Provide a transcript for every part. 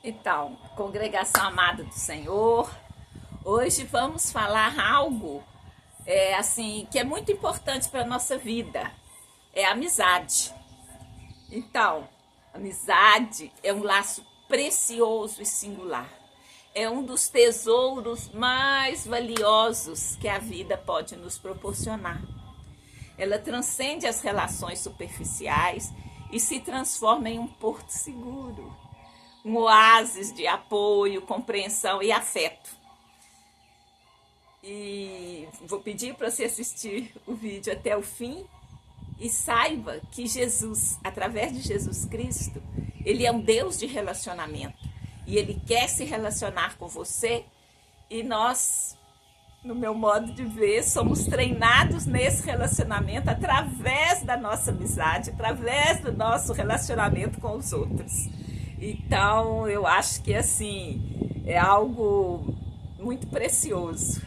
Então, congregação amada do Senhor, hoje vamos falar algo assim que é muito importante para a nossa vida, é a amizade. Então, amizade é um laço precioso e singular. É um dos tesouros mais valiosos que a vida pode nos proporcionar. Ela transcende as relações superficiais e se transforma em um porto seguro, um oásis de apoio, compreensão e afeto. E vou pedir para você assistir o vídeo até o fim e saiba que Jesus, através de Jesus Cristo, ele é um Deus de relacionamento e ele quer se relacionar com você, e nós, no meu modo de ver, somos treinados nesse relacionamento através da nossa amizade, através do nosso relacionamento com os outros. Então, eu acho que assim, é algo muito precioso.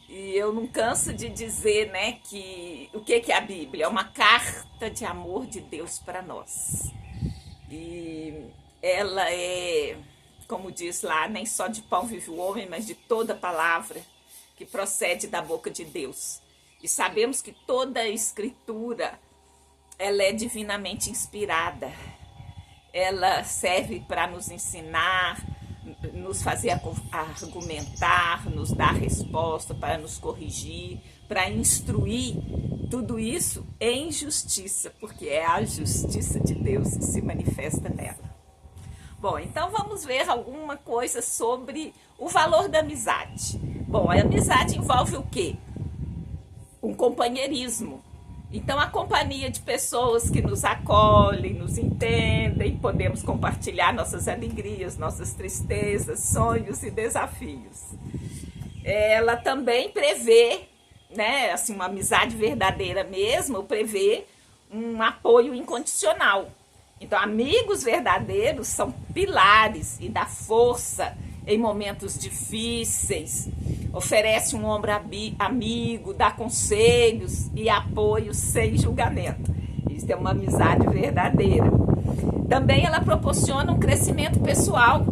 E eu não canso de dizer, né, que o que é a Bíblia? É uma carta de amor de Deus para nós. E ela é, como diz lá, nem só de pão vive o homem, mas de toda palavra que procede da boca de Deus. E sabemos que toda a Escritura, ela é divinamente inspirada. Ela serve para nos ensinar, nos fazer argumentar, nos dar resposta, para nos corrigir, para instruir, tudo isso em justiça, porque é a justiça de Deus que se manifesta nela. Bom, então vamos ver alguma coisa sobre o valor da amizade. Bom, a amizade envolve o quê? Um companheirismo. Então, a companhia de pessoas que nos acolhem, nos entendem, podemos compartilhar nossas alegrias, nossas tristezas, sonhos e desafios. Ela também prevê, né, assim, uma amizade verdadeira mesmo, prevê um apoio incondicional. Então, amigos verdadeiros são pilares e dá força em momentos difíceis, oferece um ombro amigo, dá conselhos e apoio sem julgamento. Isso é uma amizade verdadeira. Também ela proporciona um crescimento pessoal.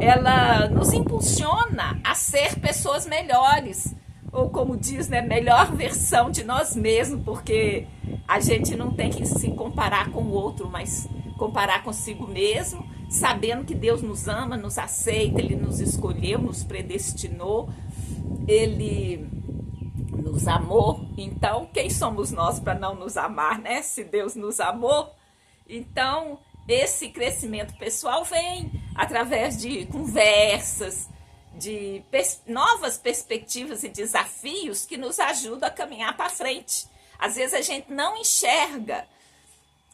Ela nos impulsiona a ser pessoas melhores, ou como diz, né, melhor versão de nós mesmos, porque a gente não tem que se comparar com o outro, mas comparar consigo mesmo, sabendo que Deus nos ama, nos aceita, Ele nos escolheu, nos predestinou, Ele nos amou. Então, quem somos nós para não nos amar, né? Se Deus nos amou. Então, esse crescimento pessoal vem através de conversas, de novas perspectivas e desafios que nos ajudam a caminhar para frente. Às vezes a gente não enxerga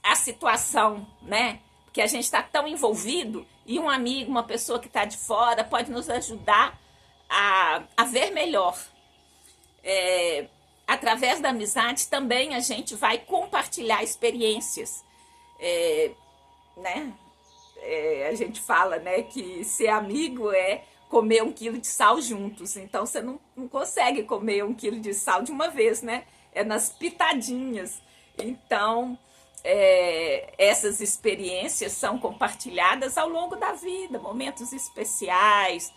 a situação, né? Porque a gente está tão envolvido, e um amigo, uma pessoa que está de fora pode nos ajudar a ver melhor. Através da amizade também a gente vai compartilhar experiências, né? A gente fala, né, que ser amigo é comer 1 quilo de sal juntos. Então você não consegue comer 1 quilo de sal de uma vez, né? É nas pitadinhas. Então essas experiências são compartilhadas ao longo da vida, momentos especiais,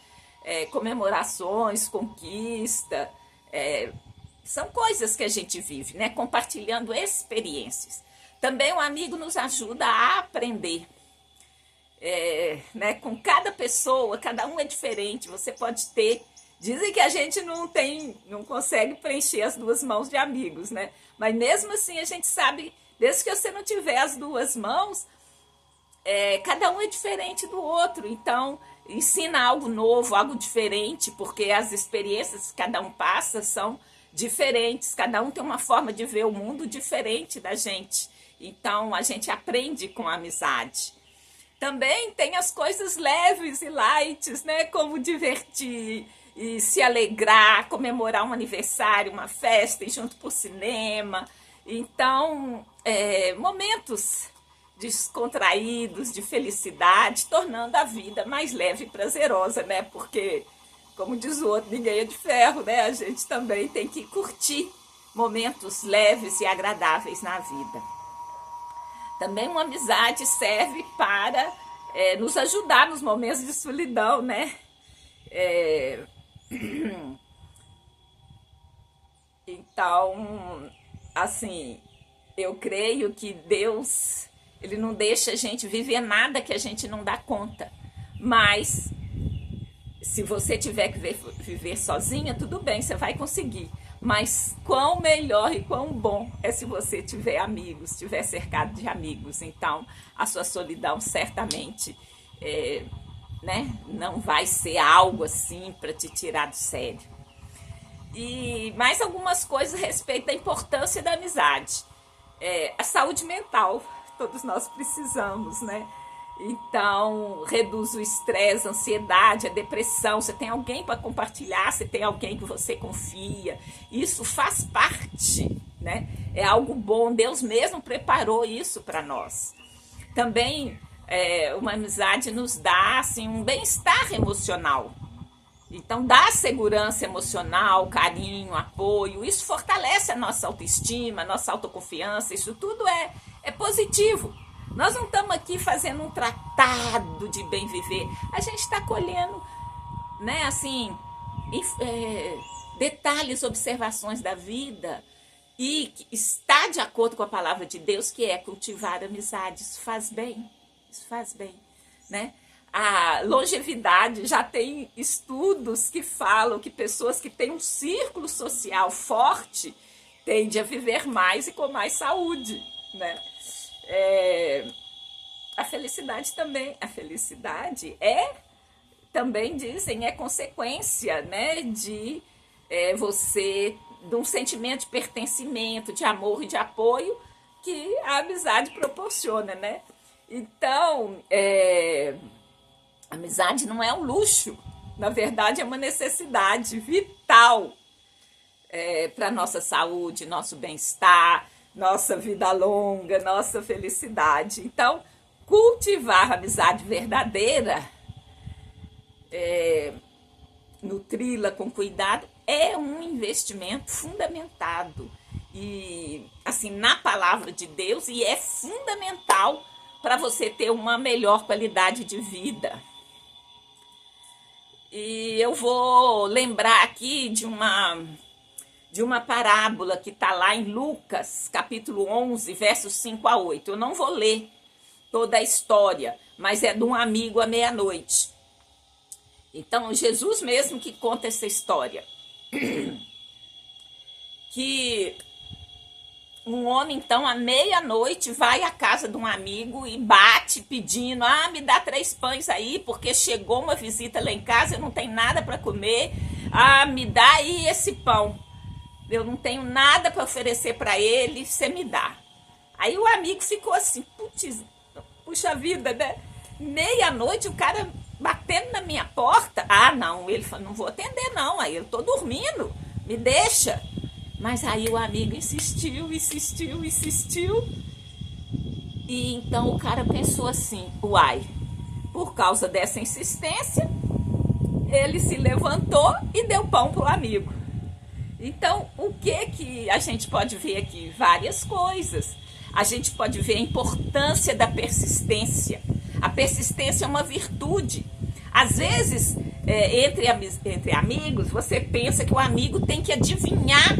comemorações, conquista, são coisas que a gente vive, né? Compartilhando experiências. Também um amigo nos ajuda a aprender, né? Com cada pessoa, cada um é diferente. Você pode ter, dizem que a gente não consegue preencher as 2 mãos de amigos, né? Mas mesmo assim a gente sabe, desde que você não tiver as 2 mãos, cada um é diferente do outro. Então, ensina algo novo, algo diferente, porque as experiências que cada um passa são diferentes. Cada um tem uma forma de ver o mundo diferente da gente. Então, a gente aprende com a amizade. Também tem as coisas leves e light, né? Como divertir e se alegrar, comemorar um aniversário, uma festa, ir junto para o cinema. Então, momentos descontraídos, de felicidade, tornando a vida mais leve e prazerosa, né? Porque, como diz o outro, ninguém é de ferro, né? A gente também tem que curtir momentos leves e agradáveis na vida. Também uma amizade serve para nos ajudar nos momentos de solidão, né? Então, assim, eu creio que Deus, ele não deixa a gente viver nada que a gente não dá conta. Mas, se você tiver que viver sozinha, tudo bem, você vai conseguir. Mas quão melhor e quão bom é se você tiver amigos, estiver cercado de amigos. Então, a sua solidão certamente né, não vai ser algo assim para te tirar do sério. E mais algumas coisas a respeito da importância da amizade. A saúde mental, todos nós precisamos, né? Então, reduz o estresse, a ansiedade, a depressão. Você tem alguém para compartilhar, você tem alguém que você confia. Isso faz parte, né? É algo bom. Deus mesmo preparou isso para nós. Também, uma amizade nos dá assim, um bem-estar emocional. Então, dá segurança emocional, carinho, apoio. Isso fortalece a nossa autoestima, a nossa autoconfiança. Isso tudo é positivo. Nós não estamos aqui fazendo um tratado de bem viver. A gente está colhendo, né, assim, detalhes, observações da vida e está de acordo com a palavra de Deus, que é cultivar amizade. Isso faz bem, né? A longevidade, já tem estudos que falam que pessoas que têm um círculo social forte tendem a viver mais e com mais saúde, né? A felicidade também dizem, é consequência, né, de um sentimento de pertencimento, de amor e de apoio que a amizade proporciona, né? Então, a amizade não é um luxo, na verdade é uma necessidade vital para a nossa saúde, nosso bem-estar, nossa vida longa, nossa felicidade. Então, cultivar a amizade verdadeira, nutri-la com cuidado, é um investimento fundamentado e assim na palavra de Deus, e é fundamental para você ter uma melhor qualidade de vida. E eu vou lembrar aqui de uma parábola que está lá em Lucas, capítulo 11, versos 5 a 8. Eu não vou ler toda a história, mas é de um amigo à meia-noite. Então, Jesus mesmo que conta essa história. Que um homem, então, à meia-noite, vai à casa de um amigo e bate pedindo, me dá 3 pães aí, porque chegou uma visita lá em casa, eu não tenho nada para comer, me dá aí esse pão. Eu não tenho nada para oferecer para ele, você me dá. Aí o amigo ficou assim, puxa vida, né? Meia-noite, o cara batendo na minha porta. Não, ele falou, não vou atender não, aí eu tô dormindo, me deixa. Mas aí o amigo insistiu. E então o cara pensou assim, por causa dessa insistência, ele se levantou e deu pão pro amigo. Então, o que a gente pode ver aqui? Várias coisas. A gente pode ver a importância da persistência. A persistência é uma virtude. Às vezes, entre amigos, você pensa que o amigo tem que adivinhar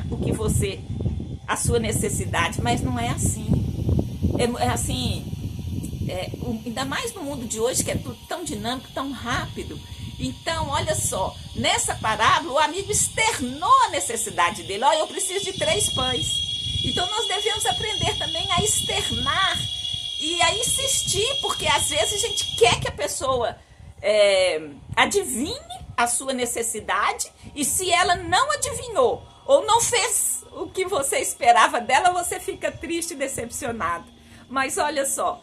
a sua necessidade, mas não é assim. Ainda mais no mundo de hoje, que é tudo tão dinâmico, tão rápido. Então, olha só, nessa parábola, o amigo externou a necessidade dele. Eu preciso de 3 pães. Então, nós devemos aprender também a externar e a insistir, porque às vezes a gente quer que a pessoa adivinhe a sua necessidade, e se ela não adivinhou ou não fez o que você esperava dela, você fica triste e decepcionado. Mas olha só,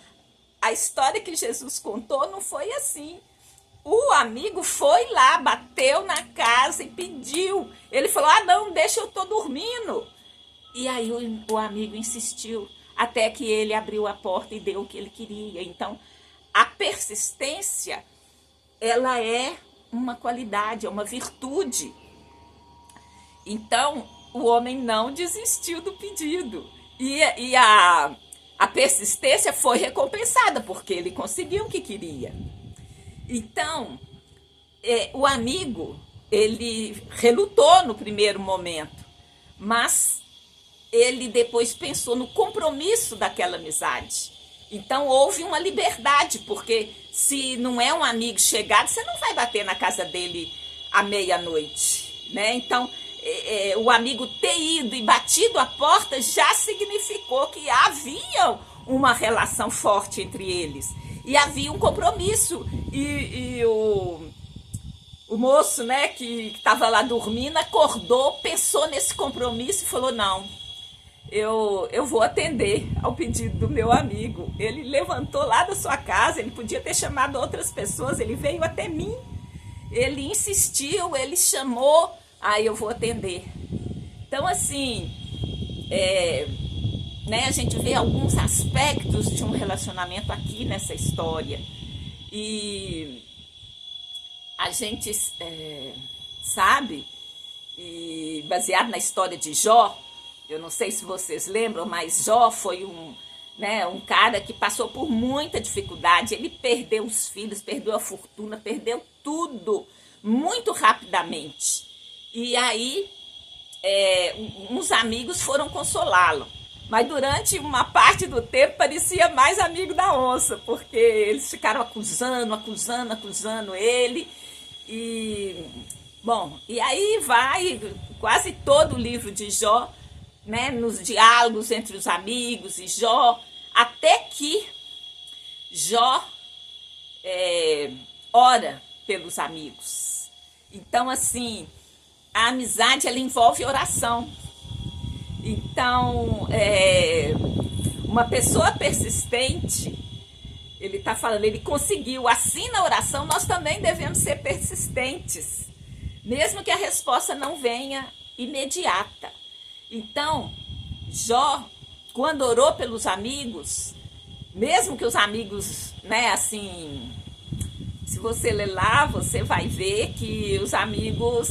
a história que Jesus contou não foi assim. O amigo foi lá, bateu na casa e pediu. Ele falou, não, deixa, eu tô dormindo. E aí o amigo insistiu, até que ele abriu a porta e deu o que ele queria. Então, a persistência, ela é uma qualidade, é uma virtude. Então, o homem não desistiu do pedido. E a a persistência foi recompensada, porque ele conseguiu o que queria. Então, o amigo, ele relutou no primeiro momento, mas ele depois pensou no compromisso daquela amizade. Então, houve uma liberdade, porque se não é um amigo chegado, você não vai bater na casa dele à meia-noite, né? Então, o amigo ter ido e batido a porta já significou que havia uma relação forte entre eles. E havia um compromisso. E o moço, né, que estava lá dormindo, acordou, pensou nesse compromisso e falou, não, eu vou atender ao pedido do meu amigo. Ele levantou lá da sua casa, ele podia ter chamado outras pessoas, ele veio até mim, ele insistiu, ele chamou, aí eu vou atender. Então, assim, né, a gente vê alguns aspectos de um relacionamento aqui nessa história. E a gente sabe, e baseado na história de Jó, eu não sei se vocês lembram, mas Jó foi um cara que passou por muita dificuldade. Ele perdeu os filhos, perdeu a fortuna, perdeu tudo muito rapidamente. E aí, uns amigos foram consolá-lo. Mas durante uma parte do tempo parecia mais amigo da onça, porque eles ficaram acusando ele. E aí vai quase todo o livro de Jó, né, nos diálogos entre os amigos e Jó, até que Jó ora pelos amigos. Então, assim, a amizade, ela envolve oração. Então, uma pessoa persistente, ele está falando, ele conseguiu. Assim, na oração, nós também devemos ser persistentes, mesmo que a resposta não venha imediata. Então, Jó, quando orou pelos amigos, mesmo que os amigos, né, assim, se você ler lá, você vai ver que os amigos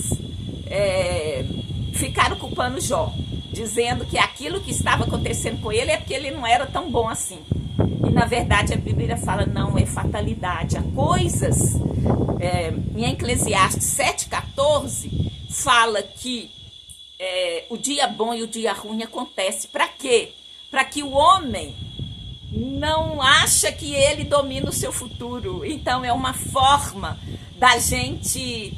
ficaram culpando Jó, dizendo que aquilo que estava acontecendo com ele é porque ele não era tão bom assim. E, na verdade, a Bíblia fala, não, é fatalidade. Há coisas, em Eclesiastes 7,14, fala que o dia bom e o dia ruim acontece. Para quê? Para que o homem não acha que ele domina o seu futuro. Então, é uma forma da gente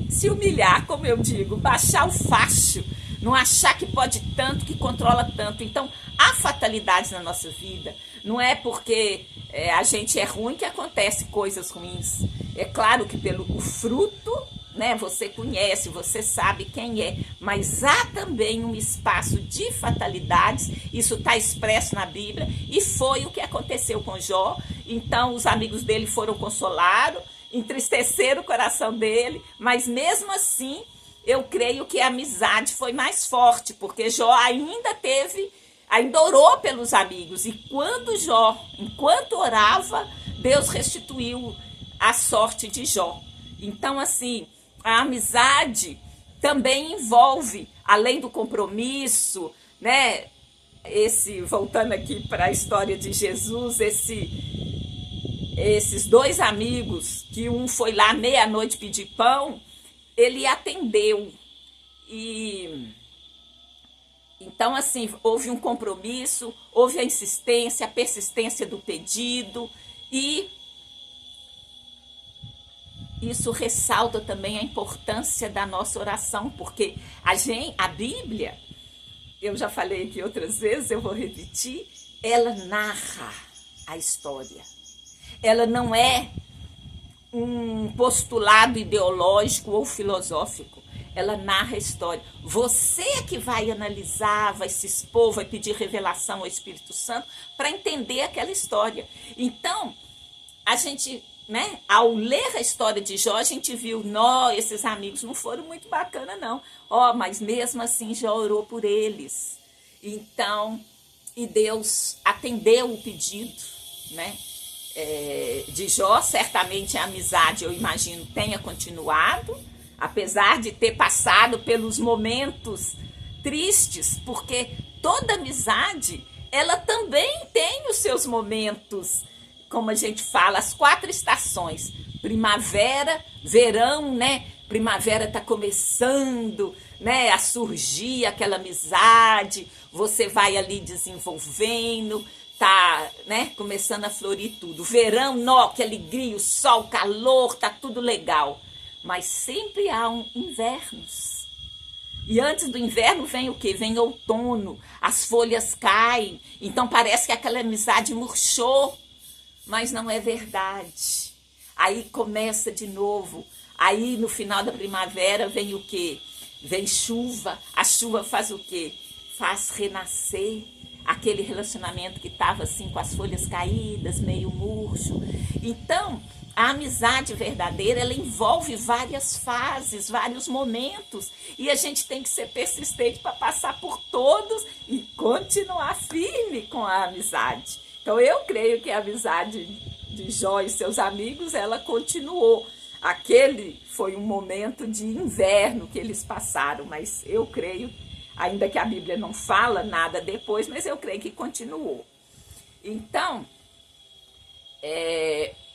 se humilhar, como eu digo, baixar o facho, não achar que pode tanto, que controla tanto. Então, há fatalidades na nossa vida. Não é porque a gente é ruim que acontecem coisas ruins. É claro que pelo fruto, né, você conhece, você sabe quem é, mas há também um espaço de fatalidades. Isso está expresso na Bíblia, e foi o que aconteceu com Jó. Então, os amigos dele foram consolados, entristeceram o coração dele, mas mesmo assim, eu creio que a amizade foi mais forte, porque Jó ainda orou pelos amigos, e quando Jó, enquanto orava, Deus restituiu a sorte de Jó. Então, assim, a amizade também envolve, além do compromisso, né? Voltando aqui para a história de Jesus, esses dois amigos, que um foi lá meia-noite pedir pão, ele atendeu. E então, assim, houve um compromisso, houve a insistência, a persistência do pedido, e isso ressalta também a importância da nossa oração, porque a Bíblia, eu já falei aqui outras vezes, eu vou repetir, ela narra a história. Ela não é um postulado ideológico ou filosófico. Ela narra a história. Você é que vai analisar, vai se expor, vai pedir revelação ao Espírito Santo para entender aquela história. Então, a gente, né, ao ler a história de Jó, a gente viu, esses amigos não foram muito bacana, não. Mas mesmo assim, Jó orou por eles. Então, e Deus atendeu o pedido, né, de Jó. Certamente a amizade, eu imagino, tenha continuado, apesar de ter passado pelos momentos, tristes, porque toda amizade, ela também tem os seus momentos, como a gente fala, as 4 estações. Primavera, verão, né? Primavera está começando, né, a surgir aquela amizade, você vai ali desenvolvendo, tá, né, começando a florir tudo. Verão, nó, que alegria, o sol, o calor, tá tudo legal. Mas sempre há invernos. E antes do inverno vem o quê? Vem outono, as folhas caem, então parece que aquela amizade murchou, mas não é verdade. Aí começa de novo, aí no final da primavera vem o quê? Vem chuva, a chuva faz o quê? Faz renascer aquele relacionamento que estava assim com as folhas caídas, meio murcho. Então, a amizade verdadeira, ela envolve várias fases, vários momentos, e a gente tem que ser persistente para passar por todos e continuar firme com a amizade. Então, eu creio que a amizade de Jó e seus amigos, ela continuou. Aquele foi um momento de inverno que eles passaram, mas eu creio, ainda que a Bíblia não fala nada depois, mas eu creio que continuou. Então,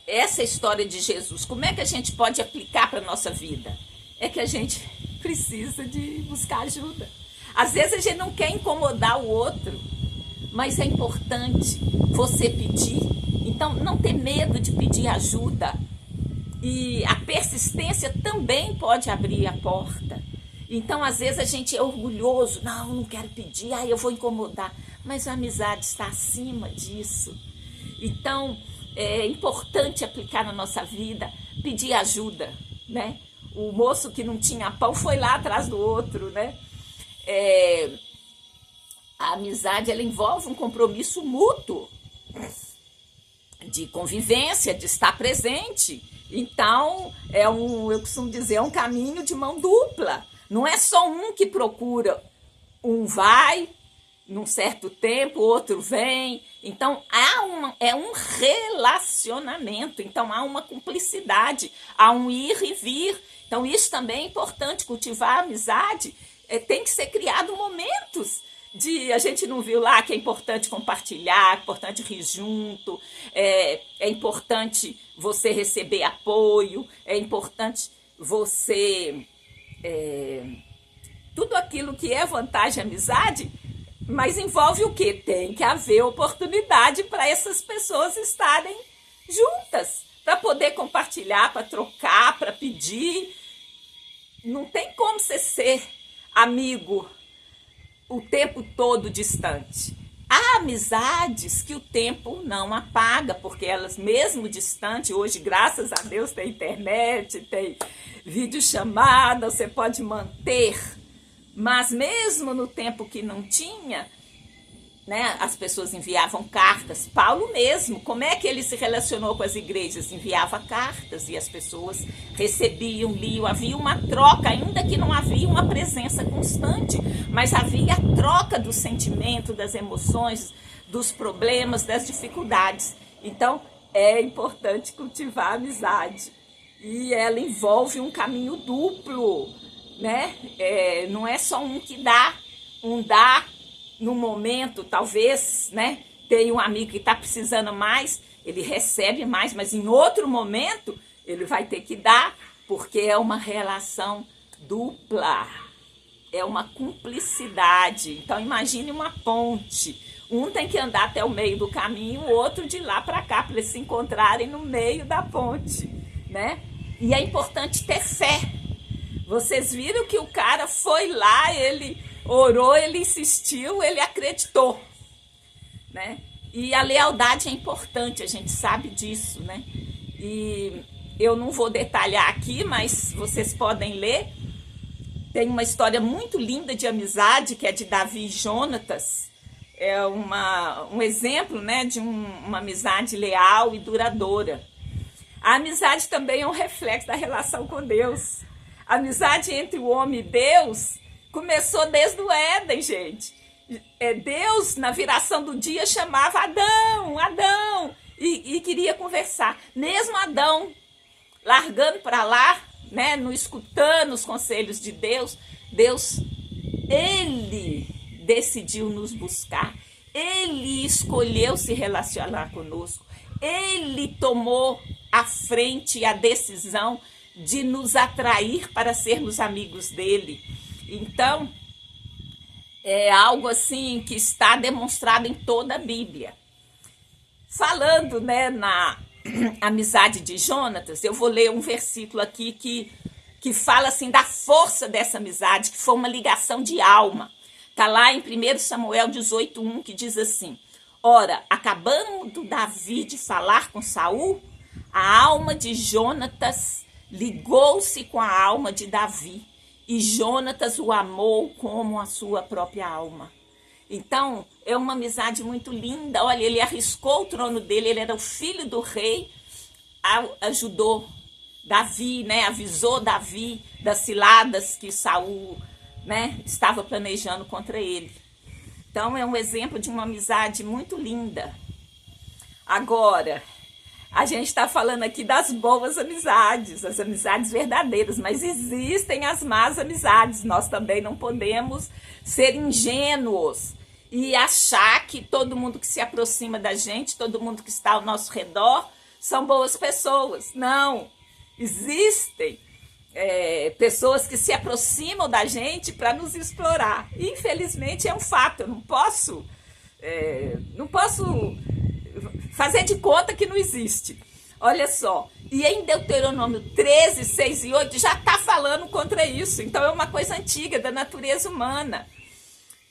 essa história de Jesus, como é que a gente pode aplicar para a nossa vida? É que a gente precisa de buscar ajuda. Às vezes a gente não quer incomodar o outro, mas é importante você pedir. Então, não ter medo de pedir ajuda. E a persistência também pode abrir a porta. Então, às vezes a gente é orgulhoso. Não quero pedir, eu vou incomodar. Mas a amizade está acima disso. Então, é importante aplicar na nossa vida, pedir ajuda, né? O moço que não tinha pão foi lá atrás do outro, né? A amizade, ela envolve um compromisso mútuo de convivência, de estar presente. Então, eu costumo dizer, é um caminho de mão dupla. Não é só um que procura, um vai num certo tempo, o outro vem. Então, é um relacionamento. Então, há uma cumplicidade, há um ir e vir. Então, isso também é importante, cultivar a amizade. Tem que ser criado momentos a gente não viu lá que é importante compartilhar, é importante rir junto, é importante você receber apoio, é importante você... tudo aquilo que é vantagem, amizade, mas envolve o quê? Tem que haver oportunidade para essas pessoas estarem juntas, para poder compartilhar, para trocar, para pedir. Não tem como você ser amigo o tempo todo distante. Há amizades que o tempo não apaga, porque elas mesmo distante, hoje graças a Deus tem internet, tem videochamada, você pode manter, mas mesmo no tempo que não tinha, né, as pessoas enviavam cartas. Paulo mesmo, como é que ele se relacionou com as igrejas? Enviava cartas e as pessoas recebiam, liam, havia uma troca, ainda que não havia uma presença constante, mas havia a troca do sentimento, das emoções, dos problemas, das dificuldades. Então, é importante cultivar a amizade. E ela envolve um caminho duplo, né? Não é só um que dá, um dá no momento, talvez, né, tem um amigo que está precisando mais, ele recebe mais, mas em outro momento ele vai ter que dar, porque é uma relação dupla, é uma cumplicidade. Então imagine uma ponte, um tem que andar até o meio do caminho, o outro de lá para cá, para eles se encontrarem no meio da ponte, né? E é importante ter fé. Vocês viram que o cara foi lá, ele orou, ele insistiu, ele acreditou, né? E a lealdade é importante, a gente sabe disso, né? E eu não vou detalhar aqui, mas vocês podem ler. Tem uma história muito linda de amizade, que é de Davi e Jonatas. É um exemplo, né, de uma amizade leal e duradoura. A amizade também é um reflexo da relação com Deus. A amizade entre o homem e Deus começou desde o Éden, gente. Deus, na viração do dia, chamava Adão, Adão, e queria conversar. Mesmo Adão, largando para lá, né, não escutando os conselhos de Deus, Deus Ele decidiu nos buscar, ele escolheu se relacionar conosco, ele tomou a frente e a decisão de nos atrair para sermos amigos dele. Então, é algo assim que está demonstrado em toda a Bíblia. Falando, né, na amizade de Jonatas, eu vou ler um versículo aqui que fala assim da força dessa amizade, que foi uma ligação de alma. Está lá em 1 Samuel 18:1, que diz assim: ora, acabando Davi de falar com Saul, a alma de Jonatas ligou-se com a alma de Davi, e Jonatas o amou como a sua própria alma. Então, é uma amizade muito linda. Olha, ele arriscou o trono dele, ele era o filho do rei, ajudou Davi, né? Avisou Davi das ciladas que Saul, né, estava planejando contra ele. Então, é um exemplo de uma amizade muito linda. Agora, a gente está falando aqui das boas amizades, as amizades verdadeiras, mas existem as más amizades. Nós também não podemos ser ingênuos e achar que todo mundo que se aproxima da gente, todo mundo que está ao nosso redor, são boas pessoas. Não, existem pessoas que se aproximam da gente para nos explorar. Infelizmente é um fato, eu não posso fazer de conta que não existe. Olha só, e em Deuteronômio 13, 6 e 8 já está falando contra isso. Então é uma coisa antiga da natureza humana.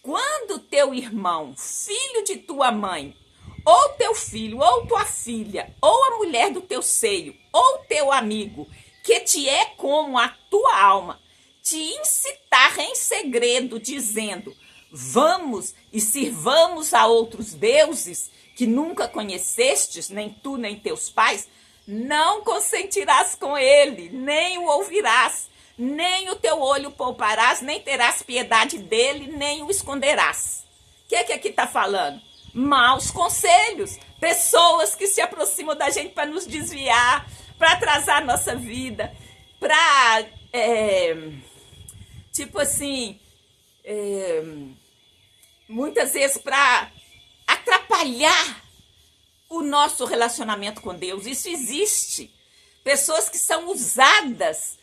Quando teu irmão, filho de tua mãe, ou teu filho, ou tua filha, ou a mulher do teu seio, ou teu amigo, que te é como a tua alma, te incitar em segredo, dizendo: vamos e sirvamos a outros deuses que nunca conhecestes, nem tu nem teus pais, não consentirás com ele, nem o ouvirás, nem o teu olho pouparás, nem terás piedade dele, nem o esconderás. O que é que aqui está falando? Maus conselhos, pessoas que se aproximam da gente para nos desviar, para atrasar a nossa vida, para, muitas vezes para atrapalhar o nosso relacionamento com Deus. Isso existe. Pessoas que são usadas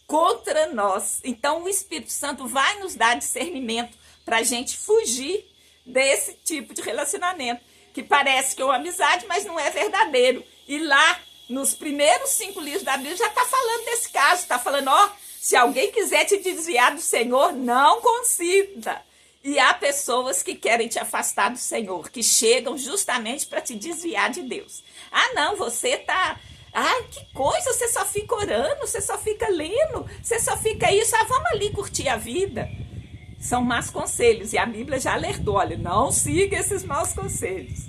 contra nós. Então, o Espírito Santo vai nos dar discernimento para a gente fugir desse tipo de relacionamento, que parece que é uma amizade, mas não é verdadeiro. E lá, nos primeiros 5 livros da Bíblia, já está falando desse caso. Está falando, se alguém quiser te desviar do Senhor, não consinta. E há pessoas que querem te afastar do Senhor, que chegam justamente para te desviar de Deus. Não, você tá... que coisa, você só fica orando, você só fica lendo, você só fica isso. Vamos ali curtir a vida. São maus conselhos, e a Bíblia já alertou, olha, não siga esses maus conselhos.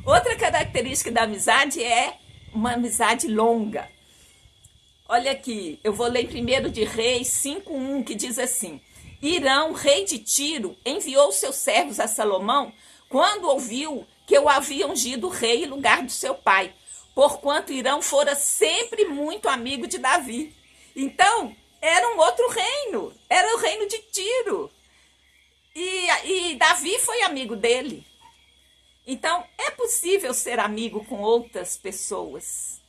Outra característica da amizade é uma amizade longa. Olha aqui, eu vou ler em 1 de Reis 5:1, que diz assim: Irão, rei de Tiro, enviou seus servos a Salomão quando ouviu que o havia ungido rei em lugar do seu pai, porquanto Irão fora sempre muito amigo de Davi. Então, era um outro reino, era o reino de Tiro. E Davi foi amigo dele. Então, é possível ser amigo com outras pessoas.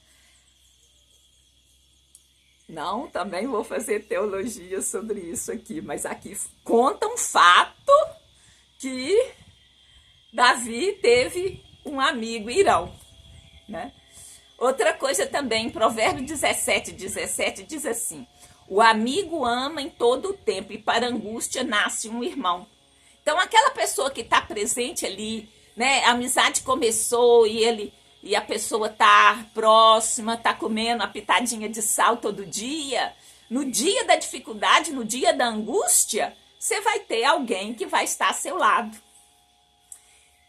Não, também vou fazer teologia sobre isso aqui, mas aqui conta um fato que Davi teve um amigo, Irão, né? Outra coisa também, em Provérbios 17 diz assim: o amigo ama em todo o tempo, e para angústia nasce um irmão. Então, aquela pessoa que está presente ali, né? A amizade começou e a pessoa está próxima, está comendo a pitadinha de sal todo dia. No dia da dificuldade, no dia da angústia, você vai ter alguém que vai estar ao seu lado.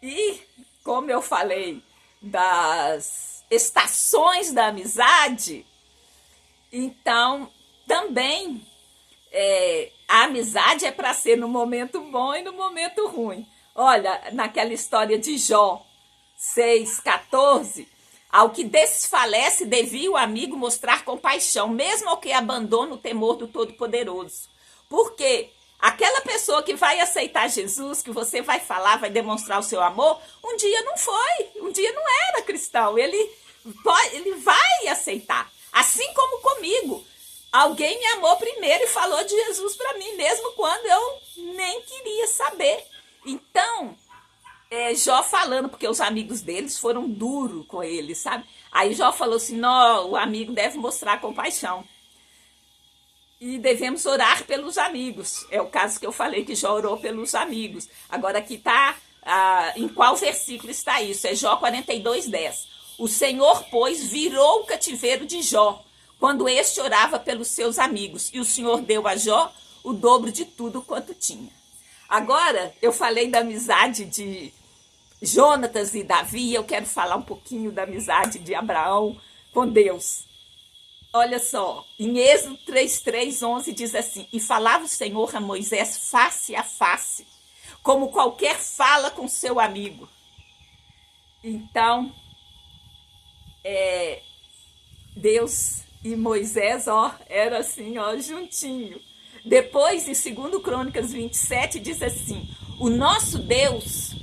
E, como eu falei das estações da amizade, então também a amizade é para ser no momento bom e no momento ruim. Olha, naquela história de Jó 6,14, ao que desfalece devia o amigo mostrar compaixão, mesmo ao que abandona o temor do Todo-Poderoso. Porque Aquela pessoa que vai aceitar Jesus, que você vai falar, vai demonstrar o seu amor, um dia não foi, um dia não era cristão. Ele vai aceitar. Assim como comigo. Alguém me amou primeiro e falou de Jesus para mim, mesmo quando eu nem queria saber. Então, Jó falando, porque os amigos deles foram duros com ele, sabe? Aí Jó falou assim, não, o amigo deve mostrar compaixão. E devemos orar pelos amigos. É o caso que eu falei, que Jó orou pelos amigos. Agora aqui está, em qual versículo está isso? É Jó 42:10. O Senhor, pois, virou o cativeiro de Jó, quando este orava pelos seus amigos. E o Senhor deu a Jó o dobro de tudo quanto tinha. Agora, eu falei da amizade de Jonatas e Davi, eu quero falar um pouquinho da amizade de Abraão com Deus. Olha só, em Êxodo 3:11 diz assim, e falava o Senhor a Moisés face a face, como qualquer fala com seu amigo. Então, Deus e Moisés, era assim, juntinho. Depois, em 2 Crônicas 27, diz assim, o nosso Deus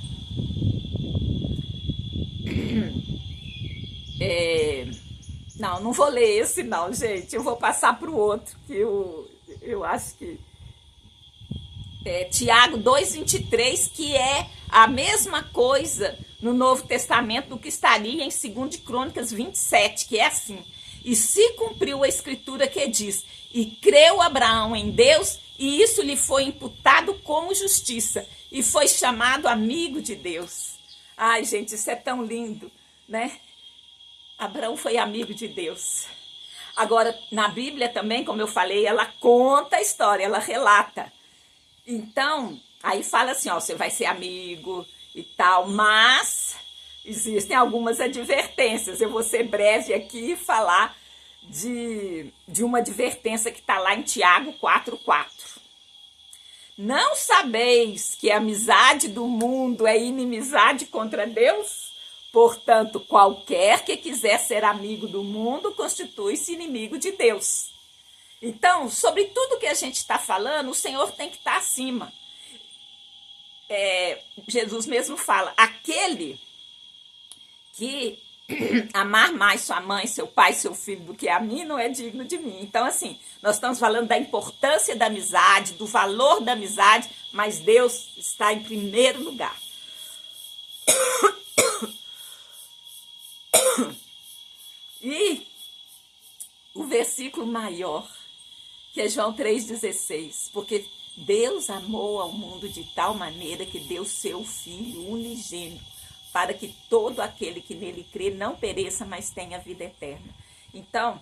não vou ler esse não, gente. Eu vou passar para o outro, que eu acho que Tiago 2:23, que é a mesma coisa no Novo Testamento do que estaria em 2 Crônicas 27, que é assim. E se cumpriu a escritura que diz, e creu Abraão em Deus, e isso lhe foi imputado como justiça, e foi chamado amigo de Deus. Ai, gente, isso é tão lindo, né? Abraão foi amigo de Deus. Agora, na Bíblia também, como eu falei, ela conta a história, ela relata. Então, aí fala assim, você vai ser amigo e tal, mas existem algumas advertências. Eu vou ser breve aqui e falar de uma advertência que está lá em Tiago 4:4. Não sabeis que a amizade do mundo é inimizade contra Deus? Portanto, qualquer que quiser ser amigo do mundo constitui-se inimigo de Deus. Então, sobre tudo que a gente está falando, o Senhor tem que estar acima. Jesus mesmo fala, aquele que amar mais sua mãe, seu pai, seu filho do que a mim, não é digno de mim. Então, assim, nós estamos falando da importância da amizade, do valor da amizade, mas Deus está em primeiro lugar. E o versículo maior, que é João 3,16, porque Deus amou ao mundo de tal maneira que deu seu Filho unigênito, para que todo aquele que nele crê não pereça, mas tenha vida eterna. Então,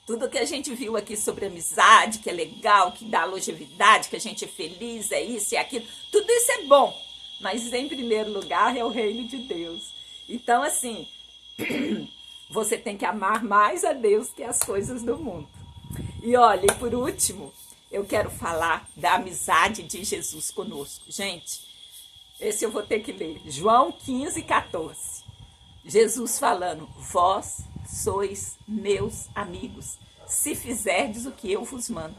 tudo que a gente viu aqui sobre amizade, que é legal, que dá longevidade, que a gente é feliz, é isso e aquilo, tudo isso é bom, mas em primeiro lugar é o reino de Deus. Então, assim, você tem que amar mais a Deus que as coisas do mundo. E olha, e por último, eu quero falar da amizade de Jesus conosco. Gente, esse eu vou ter que ler. João 15:14. Jesus falando, vós sois meus amigos, se fizerdes o que eu vos mando.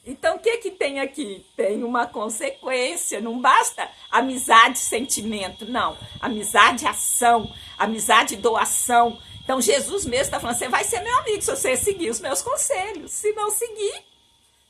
Então, o que tem aqui? Tem uma consequência, não basta amizade, sentimento, não. Amizade, ação, amizade, doação. Então, Jesus mesmo está falando, você vai ser meu amigo se você seguir os meus conselhos. Se não seguir,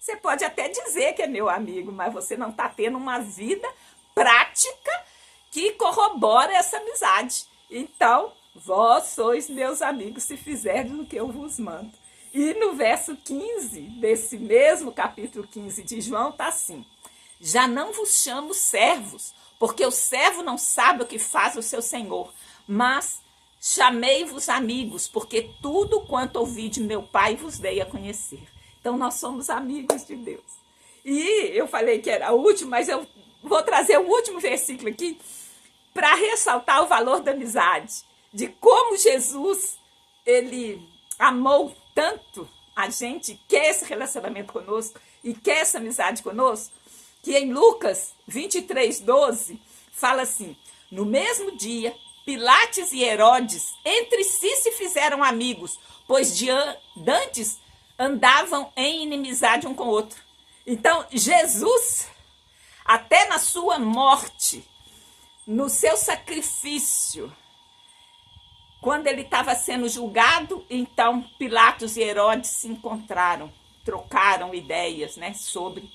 você pode até dizer que é meu amigo, mas você não está tendo uma vida prática que corrobora essa amizade. Então, vós sois meus amigos se fizerdes o que eu vos mando. E no verso 15 desse mesmo capítulo 15 de João está assim, já não vos chamo servos, porque o servo não sabe o que faz o seu senhor, mas chamei-vos amigos, porque tudo quanto ouvi de meu Pai vos dei a conhecer. Então nós somos amigos de Deus. E eu falei que era o último, mas eu vou trazer o último versículo aqui para ressaltar o valor da amizade, de como Jesus, ele amou tanto a gente, quer esse relacionamento conosco e quer essa amizade conosco, que em Lucas 23:12 fala assim, no mesmo dia, Pilatos e Herodes entre si se fizeram amigos, pois de antes andavam em inimizade um com o outro. Então, Jesus, até na sua morte, no seu sacrifício, quando ele estava sendo julgado, então Pilatos e Herodes se encontraram, trocaram ideias, né, sobre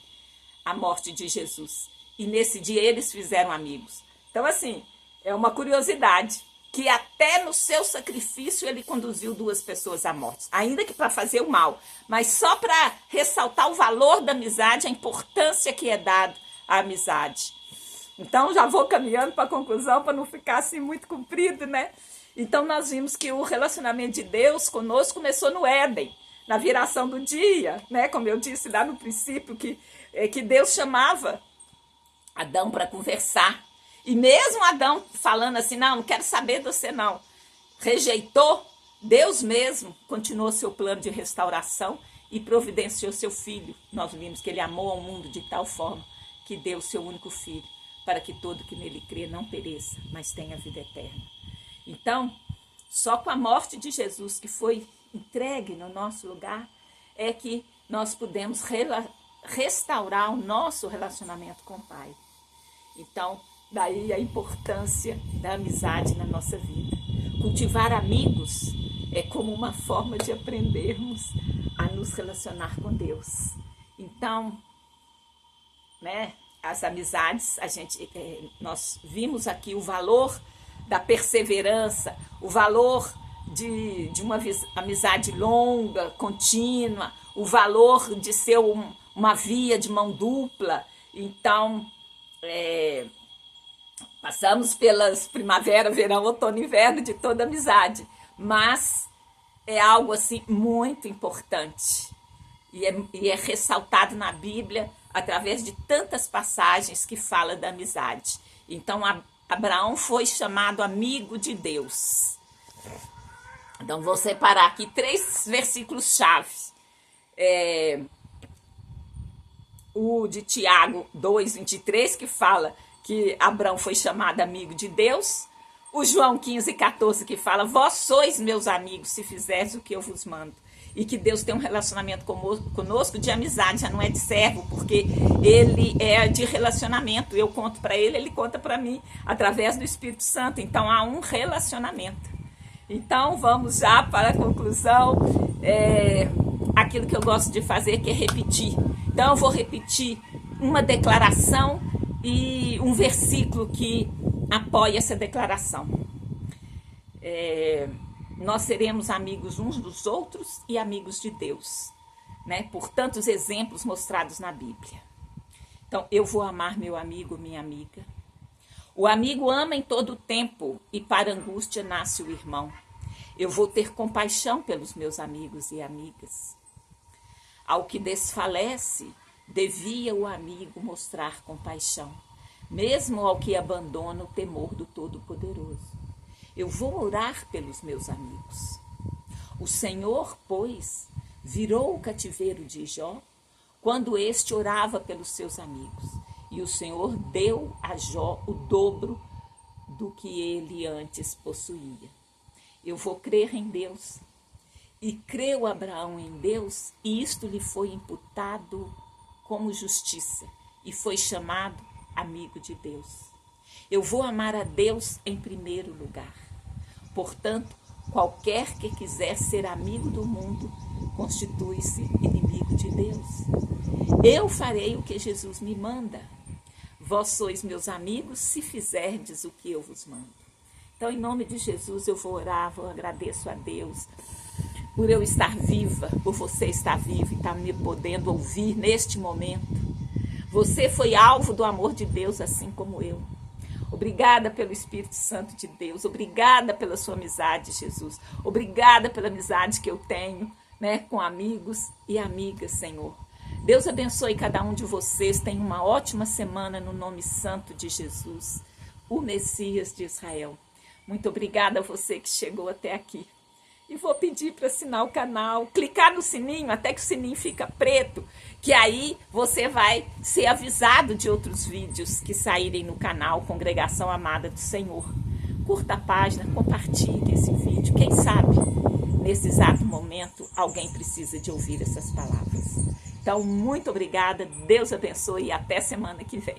a morte de Jesus. E nesse dia eles fizeram amigos. Então, assim, é uma curiosidade que até no seu sacrifício ele conduziu 2 pessoas à morte, ainda que para fazer o mal, mas só para ressaltar o valor da amizade, a importância que é dado à amizade. Então, já vou caminhando para a conclusão, para não ficar assim muito comprido, né? Então, nós vimos que o relacionamento de Deus conosco começou no Éden, na viração do dia, né? Como eu disse lá no princípio, que Deus chamava Adão para conversar. E mesmo Adão falando assim, não quero saber de você não, rejeitou, Deus mesmo continuou seu plano de restauração e providenciou seu filho. Nós vimos que ele amou ao mundo de tal forma que deu seu único filho, para que todo que nele crê não pereça, mas tenha vida eterna. Então, só com a morte de Jesus, que foi entregue no nosso lugar, é que nós podemos restaurar o nosso relacionamento com o Pai. Então, daí a importância da amizade na nossa vida. Cultivar amigos é como uma forma de aprendermos a nos relacionar com Deus. Então, né, as amizades, nós vimos aqui o valor da perseverança, o valor de uma amizade longa, contínua, o valor de ser uma via de mão dupla. Então, passamos pelas primavera, verão, outono e inverno de toda amizade, mas é algo assim muito importante e é ressaltado na Bíblia através de tantas passagens que fala da amizade. Então, Abraão foi chamado amigo de Deus. Então, vou separar aqui 3 versículos-chave. O de Tiago 2:23, que fala que Abraão foi chamado amigo de Deus. O João 15:14, que fala, vós sois meus amigos se fizeres o que eu vos mando. E que Deus tem um relacionamento conosco de amizade, já não é de servo, porque ele é de relacionamento. Eu conto para ele, ele conta para mim, através do Espírito Santo. Então, há um relacionamento. Então, vamos já para a conclusão. Aquilo que eu gosto de fazer, que é repetir. Então, eu vou repetir uma declaração e um versículo que apoia essa declaração. Nós seremos amigos uns dos outros e amigos de Deus, né? Por tantos exemplos mostrados na Bíblia. Então, eu vou amar meu amigo, minha amiga. O amigo ama em todo o tempo e para angústia nasce o irmão. Eu vou ter compaixão pelos meus amigos e amigas. Ao que desfalece, devia o amigo mostrar compaixão, mesmo ao que abandona o temor do Todo-Poderoso. Eu vou orar pelos meus amigos. O Senhor, pois, virou o cativeiro de Jó, quando este orava pelos seus amigos. E o Senhor deu a Jó o dobro do que ele antes possuía. Eu vou crer em Deus. E creu Abraão em Deus, e isto lhe foi imputado como justiça, e foi chamado amigo de Deus. Eu vou amar a Deus em primeiro lugar. Portanto, qualquer que quiser ser amigo do mundo, constitui-se inimigo de Deus. Eu farei o que Jesus me manda. Vós sois meus amigos se fizerdes o que eu vos mando. Então, em nome de Jesus, eu vou orar, agradeço a Deus por eu estar viva, por você estar vivo e estar me podendo ouvir neste momento. Você foi alvo do amor de Deus, assim como eu. Obrigada pelo Espírito Santo de Deus. Obrigada pela sua amizade, Jesus. Obrigada pela amizade que eu tenho, né, com amigos e amigas, Senhor. Deus abençoe cada um de vocês. Tenha uma ótima semana no nome santo de Jesus, o Messias de Israel. Muito obrigada a você que chegou até aqui. E vou pedir para assinar o canal, clicar no sininho até que o sininho fica preto, que aí você vai ser avisado de outros vídeos que saírem no canal Congregação Amada do Senhor. Curta a página, compartilhe esse vídeo. Quem sabe, nesse exato momento, alguém precisa de ouvir essas palavras. Então, muito obrigada, Deus abençoe e até semana que vem.